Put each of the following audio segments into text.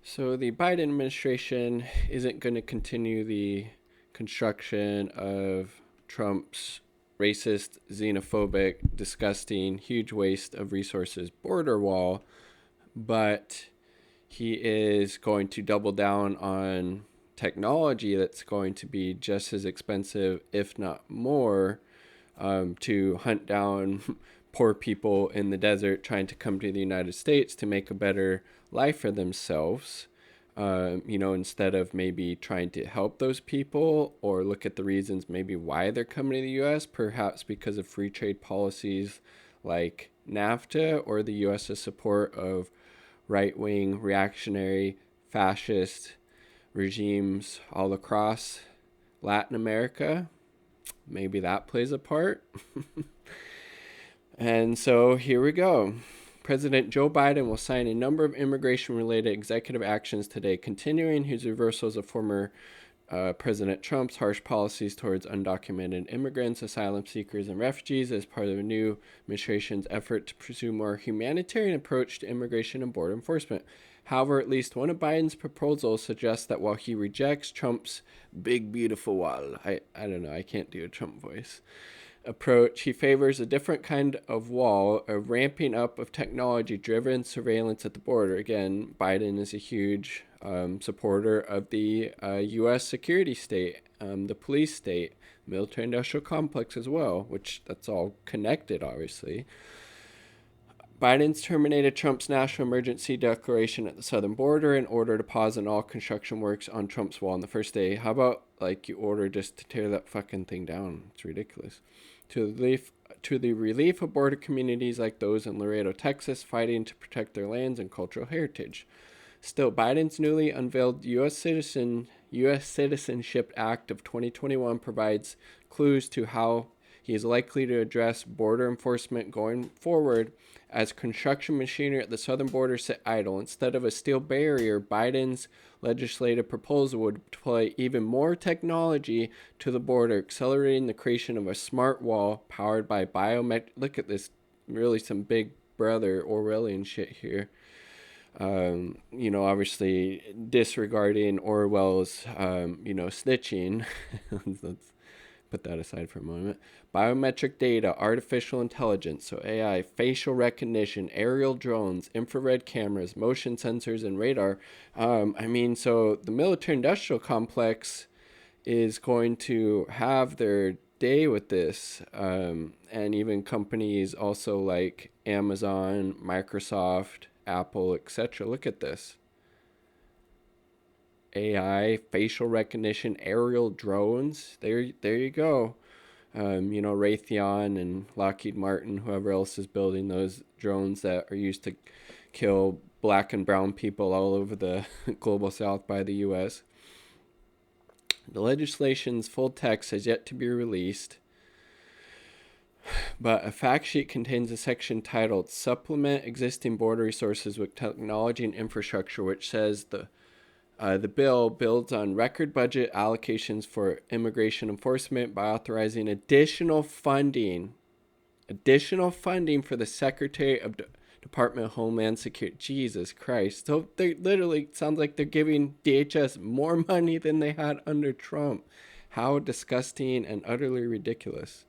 So the Biden administration isn't going to continue the construction of Trump's racist, xenophobic, disgusting, huge waste of resources border wall, but he is going to double down on technology that's going to be just as expensive, if not more, to hunt down poor people in the desert trying to come to the United States to make a better life for themselves. Instead of maybe trying to help those people or look at the reasons maybe why they're coming to the US, perhaps because of free trade policies like NAFTA or the US's support of right wing, reactionary, fascist regimes all across Latin America. Maybe that plays a part. And so here we go. President Joe Biden will sign a number of immigration related executive actions today, continuing his reversals of former President Trump's harsh policies towards undocumented immigrants, asylum seekers, and refugees as part of the new administration's effort to pursue a more humanitarian approach to immigration and border enforcement. However, at least one of Biden's proposals suggests that while he rejects Trump's big, beautiful wall, I don't know, I can't do a Trump voice, approach, he favors a different kind of wall, a ramping up of technology driven surveillance at the border. Again, Biden is a huge supporter of the U.S. security state, the police state, military industrial complex as well, which that's all connected, obviously. Biden's terminated Trump's national emergency declaration at the southern border in order to pause on all construction works on Trump's wall on the first day. How about like you order just to tear that fucking thing down? It's ridiculous. To the relief of border communities like those in Laredo, Texas, fighting to protect their lands and cultural heritage. Still, Biden's newly unveiled U.S. Citizenship Act of 2021 provides clues to how he is likely to address border enforcement going forward as construction machinery at the southern border sit idle. Instead of a steel barrier, Biden's legislative proposal would deploy even more technology to the border, accelerating the creation of a smart wall powered by biometric. Look at this, really some big brother Orwellian shit here. Obviously disregarding Orwell's, snitching. Let's put that aside for a moment. Biometric data, artificial intelligence, so AI, facial recognition, aerial drones, infrared cameras, motion sensors, and radar. So the military industrial complex is going to have their day with this. And even companies also like Amazon, Microsoft, Apple, etc. Look at this. AI, facial recognition, aerial drones. There you go. Raytheon and Lockheed Martin, whoever else is building those drones that are used to kill black and brown people all over the global south by the U.S. The legislation's full text has yet to be released, but a fact sheet contains a section titled Supplement Existing Border Resources with Technology and Infrastructure, which says the bill builds on record budget allocations for immigration enforcement by authorizing additional funding for the Secretary of Department of Homeland Security. Jesus Christ. So they literally sounds like they're giving DHS more money than they had under Trump. How disgusting and utterly ridiculous.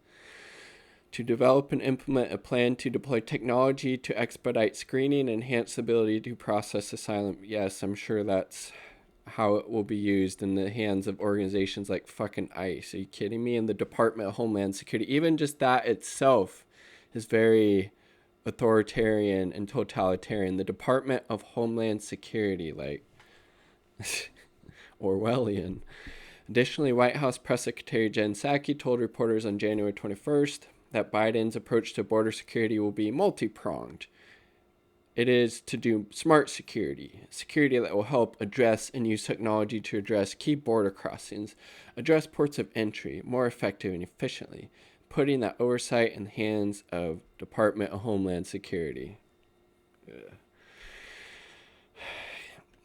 To develop and implement a plan to deploy technology to expedite screening and enhance the ability to process asylum. Yes, I'm sure that's how it will be used in the hands of organizations like fucking ICE. Are you kidding me? And the Department of Homeland Security. Even just that itself is very authoritarian and totalitarian. The Department of Homeland Security, like Orwellian. Additionally, White House Press Secretary Jen Psaki told reporters on January 21st that Biden's approach to border security will be multi-pronged. It is to do smart security that will help address and use technology to address key border crossings, address ports of entry more effectively and efficiently, putting that oversight in the hands of Department of Homeland Security. Ugh.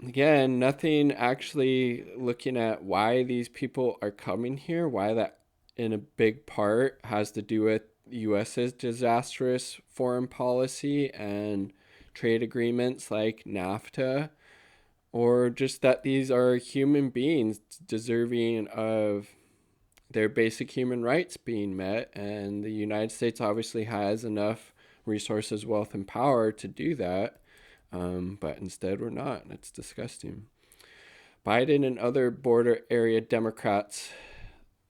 Again, nothing actually looking at why these people are coming here, why that in a big part has to do with U.S.'s disastrous foreign policy and trade agreements like NAFTA, or just that these are human beings deserving of their basic human rights being met, and the United States obviously has enough resources, wealth, and power to do that, but instead we're not, and it's disgusting. Biden and other border area Democrats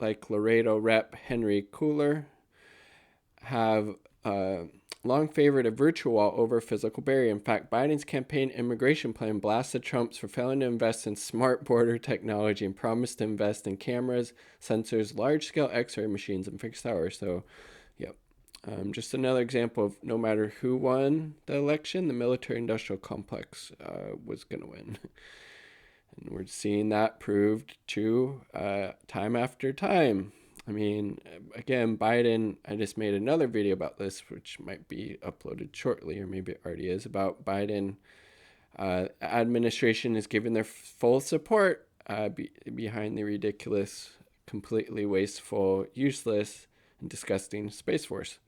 like Laredo Rep. Henry Cooler have long favored a virtual wall over a physical barrier. In fact, Biden's campaign immigration plan blasted Trumps for failing to invest in smart border technology and promised to invest in cameras, sensors, large-scale X-ray machines, and fixed towers. So, yep. Just another example of no matter who won the election, the military-industrial complex was going to win. And we're seeing that proved true time after time. I mean, again, Biden, I just made another video about this, which might be uploaded shortly, or maybe it already is, about Biden administration is giving their full support behind the ridiculous, completely wasteful, useless, and disgusting Space Force.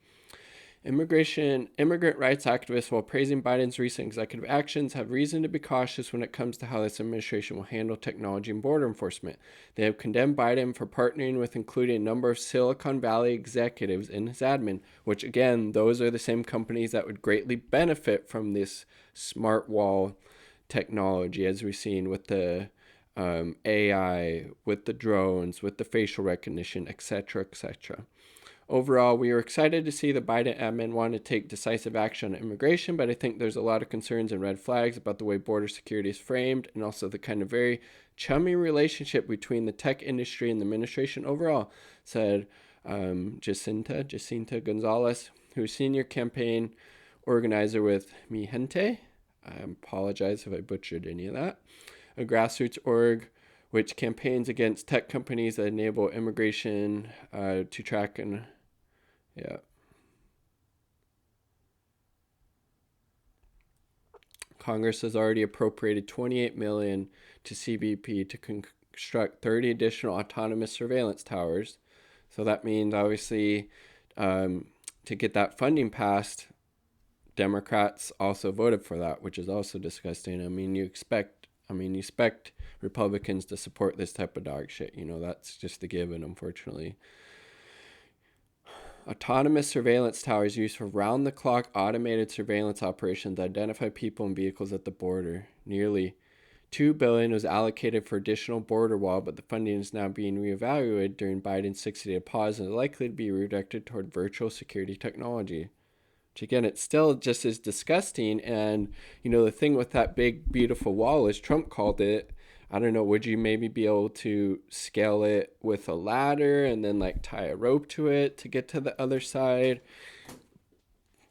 Immigrant rights activists, while praising Biden's recent executive actions, have reason to be cautious when it comes to how this administration will handle technology and border enforcement. They have condemned Biden for partnering with including a number of Silicon Valley executives in his admin, which again, those are the same companies that would greatly benefit from this smart wall technology, as we've seen with the AI, with the drones, with the facial recognition, etc., etc. Overall, we are excited to see the Biden admin want to take decisive action on immigration, but I think there's a lot of concerns and red flags about the way border security is framed, and also the kind of very chummy relationship between the tech industry and the administration overall, said Jacinta Gonzalez, who's senior campaign organizer with Mi Gente. I apologize if I butchered any of that. A grassroots org which campaigns against tech companies that enable immigration to track and yeah. Congress has already appropriated $28 million to CBP to construct 30 additional autonomous surveillance towers. So that means obviously to get that funding passed, Democrats also voted for that, which is also disgusting. I mean, you expect Republicans to support this type of dog shit. You know, that's just a given, unfortunately. Autonomous surveillance towers used for round-the-clock automated surveillance operations to identify people and vehicles at the border. Nearly $2 billion was allocated for additional border wall, but the funding is now being reevaluated during Biden's 60-day pause and is likely to be redirected toward virtual security technology. Which again, it's still just as disgusting. And, you know, the thing with that big, beautiful wall is Trump called it, I don't know, would you maybe be able to scale it with a ladder and then like tie a rope to it to get to the other side? I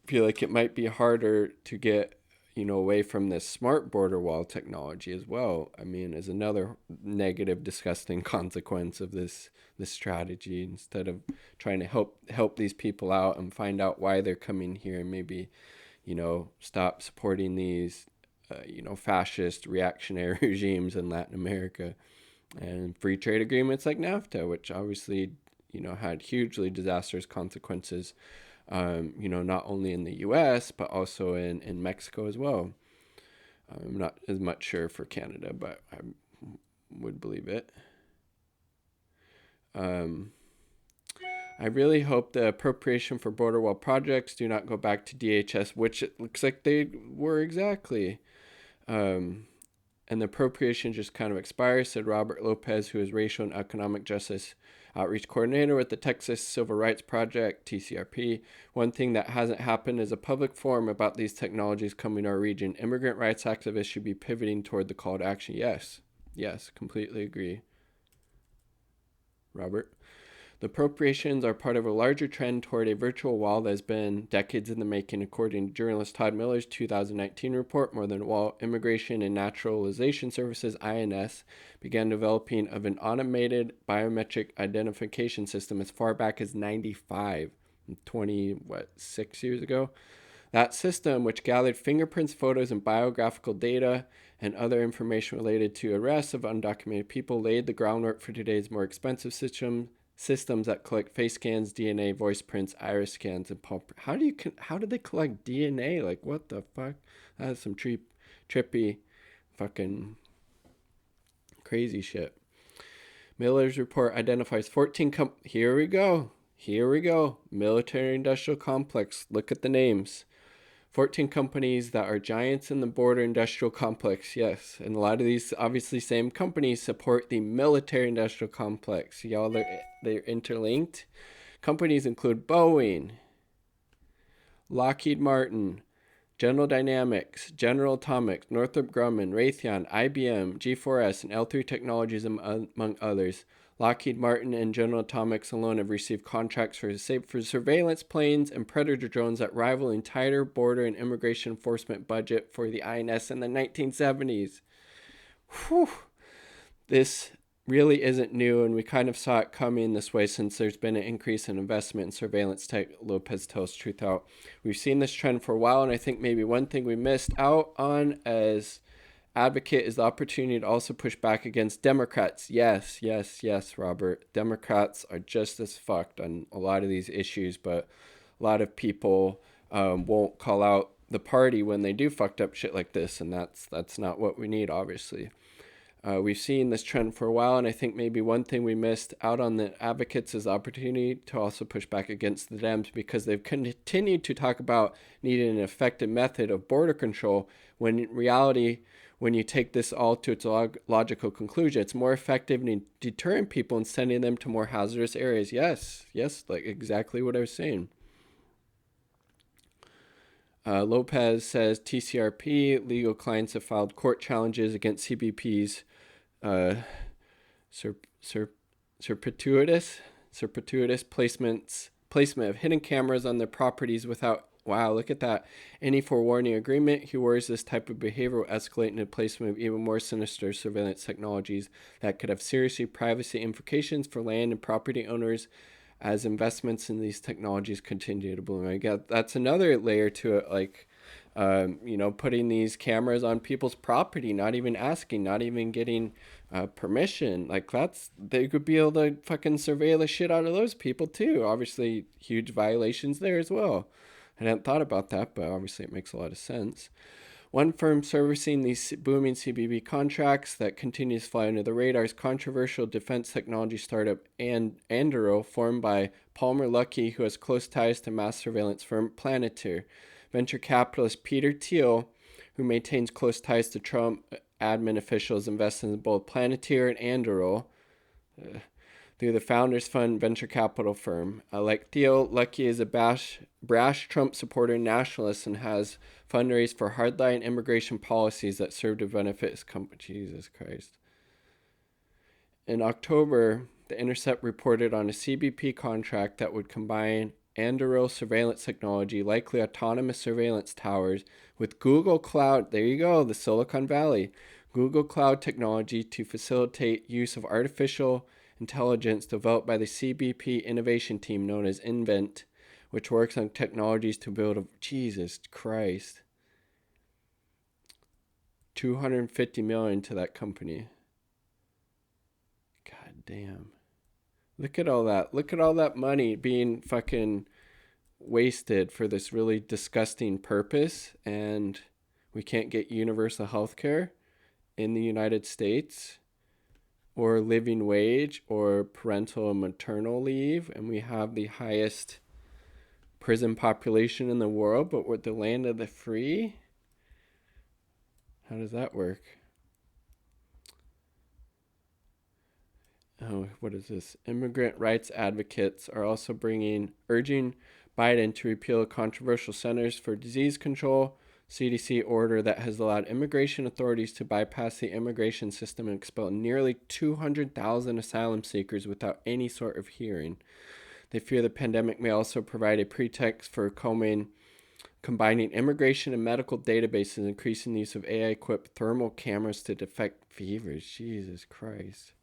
feel like it might be harder to get, you know, away from this smart border wall technology as well. I mean, as another negative, disgusting consequence of this strategy, instead of trying to help these people out and find out why they're coming here and maybe, you know, stop supporting these fascist reactionary regimes in Latin America, and free trade agreements like NAFTA, which obviously, you know, had hugely disastrous consequences, not only in the U.S., but also in Mexico as well. I'm not as much sure for Canada, but I would believe it. I really hope the appropriation for border wall projects do not go back to DHS, which it looks like they were exactly. And the appropriation just kind of expires, said Robert Lopez, who is Racial and Economic Justice Outreach Coordinator with the Texas Civil Rights Project, TCRP. One thing that hasn't happened is a public forum about these technologies coming to our region. Immigrant rights activists should be pivoting toward the call to action. Yes, completely agree, Robert. The appropriations are part of a larger trend toward a virtual wall that has been decades in the making, according to journalist Todd Miller's 2019 report. More Than a Wall, Immigration and Naturalization Services, INS, began developing of an automated biometric identification system as far back as 95, 6 years ago. That system, which gathered fingerprints, photos, and biographical data and other information related to arrests of undocumented people, laid the groundwork for today's more expensive systems that collect face scans, DNA, voice prints, iris scans, and palm. How do they collect DNA? Like, what the fuck? That is some trippy fucking Crazy shit. Miller's report identifies 14 Here we go. Military industrial complex. Look at the names. 14 companies that are giants in the border industrial complex. Yes. And a lot of these, obviously, same companies support the military industrial complex. Y'all, they're interlinked. Companies include Boeing, Lockheed Martin, General Dynamics, General Atomics, Northrop Grumman, Raytheon, IBM, G4S, and L3 Technologies, among others. Lockheed Martin and General Atomics alone have received contracts for surveillance planes and Predator drones that rival the entire border and immigration enforcement budget for the INS in the 1970s. Whew. This really isn't new, and we kind of saw it coming this way since there's been an increase in investment in surveillance tech. Lopez tells Truth Out. We've seen this trend for a while, and I think maybe one thing we missed out on as advocate is the opportunity to also push back against Democrats. Yes, Robert. Democrats are just as fucked on a lot of these issues, but a lot of people won't call out the party when they do fucked up shit like this, and that's not what we need, obviously. We've seen this trend for a while, and I think maybe one thing we missed out on the advocates is the opportunity to also push back against the Dems, because they've continued to talk about needing an effective method of border control, when in reality, when you take this all to its logical conclusion, it's more effective in deterring people and sending them to more hazardous areas. Yes, like exactly what I was saying. Lopez says TCRP legal clients have filed court challenges against CBP's surreptitious placement of hidden cameras on their properties without, wow, look at that, any forewarning agreement. He worries this type of behavior will escalate into the placement of even more sinister surveillance technologies that could have serious privacy implications for land and property owners as investments in these technologies continue to bloom. I guess that's another layer to it, like, putting these cameras on people's property, not even asking, not even getting permission. Like, they could be able to fucking surveil the shit out of those people too. Obviously, huge violations there as well. I hadn't thought about that, but obviously it makes a lot of sense. One firm servicing these booming CBP contracts that continues to fly under the radar is controversial defense technology startup Anduril, formed by Palmer Luckey, who has close ties to mass surveillance firm Planeteer. Venture capitalist Peter Thiel, who maintains close ties to Trump admin officials, invested in both Planeteer and Anduril through the Founders Fund venture capital firm. Like Thiel, Luckey is a brash Trump supporter nationalist and has fundraised for hardline immigration policies that serve to benefit his company. Jesus Christ. In October, The Intercept reported on a CBP contract that would combine Anduril surveillance technology, likely autonomous surveillance towers, with Google Cloud, there you go, the Silicon Valley, Google Cloud technology to facilitate use of artificial intelligence developed by the CBP innovation team known as Invent, which works on technologies to build Jesus Christ, $250 million to that company. God damn. Look at all that money being fucking wasted for this really disgusting purpose, and we can't get universal health care in the United States, or living wage, or parental and maternal leave, and we have the highest prison population in the world, but we're the land of the free? How does that work? Oh, what is this? Immigrant rights advocates are also urging Biden to repeal a controversial Centers for Disease Control CDC order that has allowed immigration authorities to bypass the immigration system and expel nearly 200,000 asylum seekers without any sort of hearing. They fear the pandemic may also provide a pretext for combining immigration and medical databases, increasing the use of AI-equipped thermal cameras to detect fevers. Jesus Christ.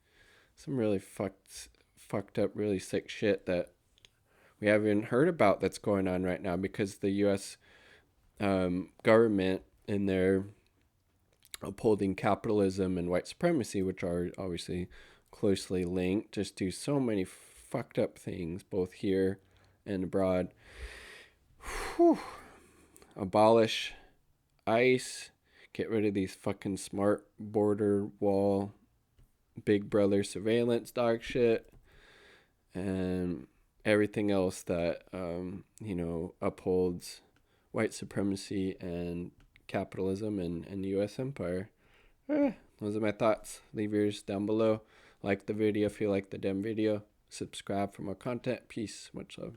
Some really fucked up, really sick shit that we haven't heard about that's going on right now, because the U.S. Government, in their upholding capitalism and white supremacy, which are obviously closely linked, just do so many fucked up things, both here and abroad. Whew. Abolish ICE, get rid of these fucking smart border wall Big Brother surveillance dog shit, and everything else that, upholds white supremacy and capitalism and the U.S. empire. Those are my thoughts. Leave yours down below. Like the video if you like the damn video. Subscribe for more content. Peace. Much love.